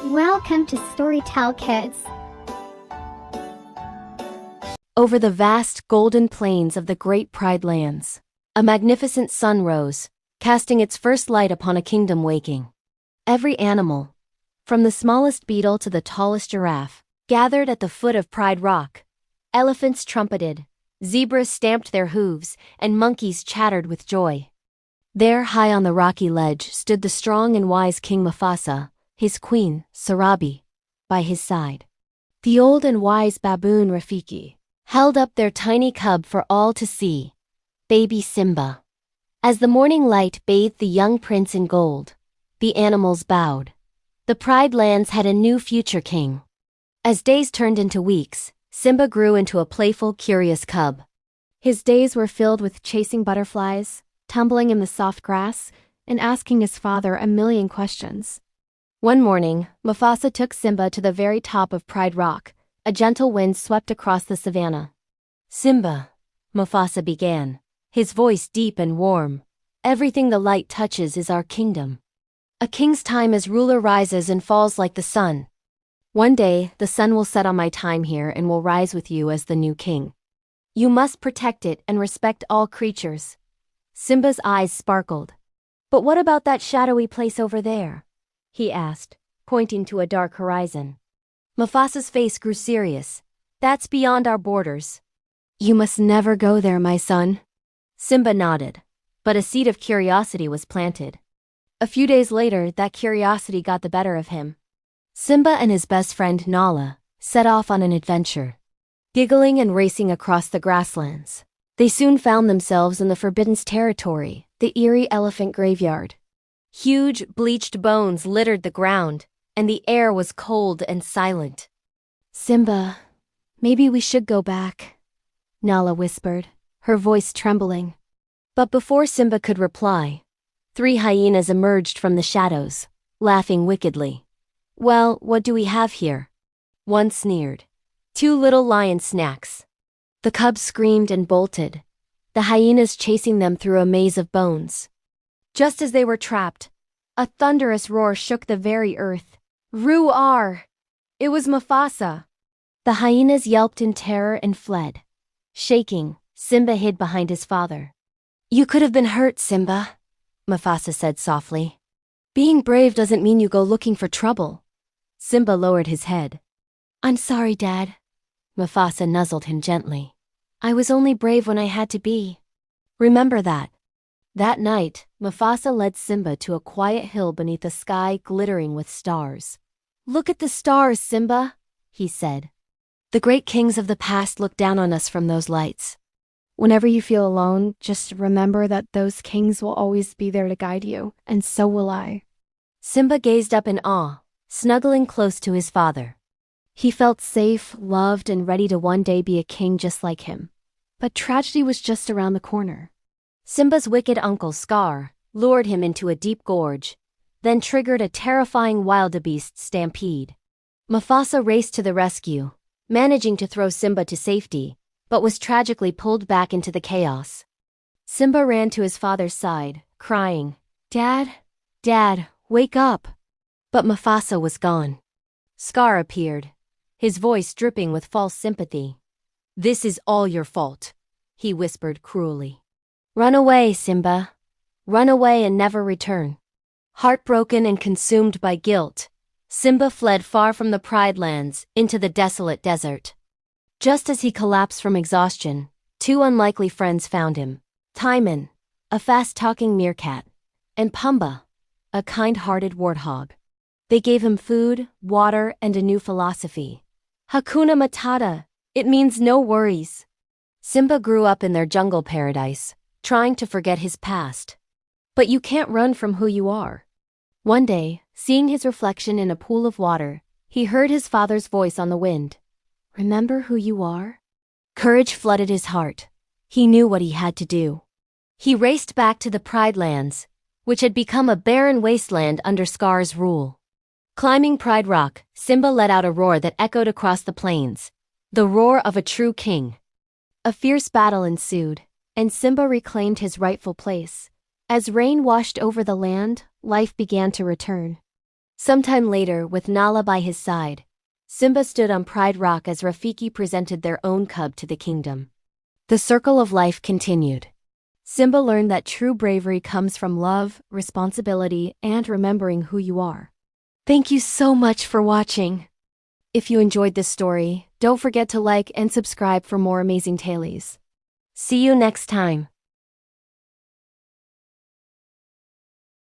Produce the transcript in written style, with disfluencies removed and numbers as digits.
Welcome to Storytell Kids. Over the vast golden plains of the great Pride Lands, a magnificent sun rose, casting its first light upon a kingdom waking. Every animal, from the smallest beetle to the tallest giraffe, gathered at the foot of Pride Rock. Elephants trumpeted, zebras stamped their hooves, and monkeys chattered with joy. There, high on the rocky ledge, stood the strong and wise King Mufasa, his queen, Sarabi, by his side. The old and wise baboon Rafiki held up their tiny cub for all to see, baby Simba. As the morning light bathed the young prince in gold, the animals bowed. The Pride Lands had a new future king. As days turned into weeks, Simba grew into a playful, curious cub. His days were filled with chasing butterflies, tumbling in the soft grass, and asking his father a million questions. One morning, Mufasa took Simba to the very top of Pride Rock. A gentle wind swept across the savannah. "Simba," Mufasa began, his voice deep and warm, "everything the light touches is our kingdom. A king's time as ruler rises and falls like the sun. One day, the sun will set on my time here and will rise with you as the new king. You must protect it and respect all creatures." Simba's eyes sparkled. "But what about that shadowy place over there?" he asked, pointing to a dark horizon. Mufasa's face grew serious. "That's beyond our borders." "You must never go there, my son." Simba nodded, but a seed of curiosity was planted. A few days later, that curiosity got the better of him. Simba and his best friend Nala set off on an adventure. Giggling and racing across the grasslands, they soon found themselves in the forbidden territory, the eerie elephant graveyard. Huge, bleached bones littered the ground, and the air was cold and silent. "Simba, maybe we should go back," Nala whispered, her voice trembling. But before Simba could reply, 3 hyenas emerged from the shadows, laughing wickedly. "Well, what do we have here?" One sneered. "2 little lion snacks." The cubs screamed and bolted, the hyenas chasing them through a maze of bones. Just as they were trapped, a thunderous roar shook the very earth. "Ru-ar!" It was Mufasa. The hyenas yelped in terror and fled. Shaking, Simba hid behind his father. "You could have been hurt, Simba," Mufasa said softly. "Being brave doesn't mean you go looking for trouble." Simba lowered his head. "I'm sorry, Dad." Mufasa nuzzled him gently. "I was only brave when I had to be. Remember that." That night, Mufasa led Simba to a quiet hill beneath a sky glittering with stars. "Look at the stars, Simba," he said. "The great kings of the past look down on us from those lights. Whenever you feel alone, just remember that those kings will always be there to guide you, and so will I." Simba gazed up in awe, snuggling close to his father. He felt safe, loved, and ready to one day be a king just like him. But tragedy was just around the corner. Simba's wicked uncle Scar lured him into a deep gorge, then triggered a terrifying wildebeest stampede. Mufasa raced to the rescue, managing to throw Simba to safety, but was tragically pulled back into the chaos. Simba ran to his father's side, crying, "Dad, Dad, wake up!" But Mufasa was gone. Scar appeared, his voice dripping with false sympathy. "This is all your fault," he whispered cruelly. "Run away, Simba. Run away and never return." Heartbroken and consumed by guilt, Simba fled far from the Pride Lands into the desolate desert. Just as he collapsed from exhaustion, 2 unlikely friends found him. Timon, a fast-talking meerkat, and Pumbaa, a kind-hearted warthog. They gave him food, water, and a new philosophy. Hakuna Matata, it means no worries. Simba grew up in their jungle paradise, trying to forget his past. But you can't run from who you are. One day, seeing his reflection in a pool of water, he heard his father's voice on the wind. "Remember who you are?" Courage flooded his heart. He knew what he had to do. He raced back to the Pride Lands, which had become a barren wasteland under Scar's rule. Climbing Pride Rock, Simba let out a roar that echoed across the plains, the roar of a true king. A fierce battle ensued, and Simba reclaimed his rightful place. As rain washed over the land, life began to return. Sometime later, with Nala by his side, Simba stood on Pride Rock as Rafiki presented their own cub to the kingdom. The circle of life continued. Simba learned that true bravery comes from love, responsibility, and remembering who you are. Thank you so much for watching. If you enjoyed this story, don't forget to like and subscribe for more amazing tales. See you next time.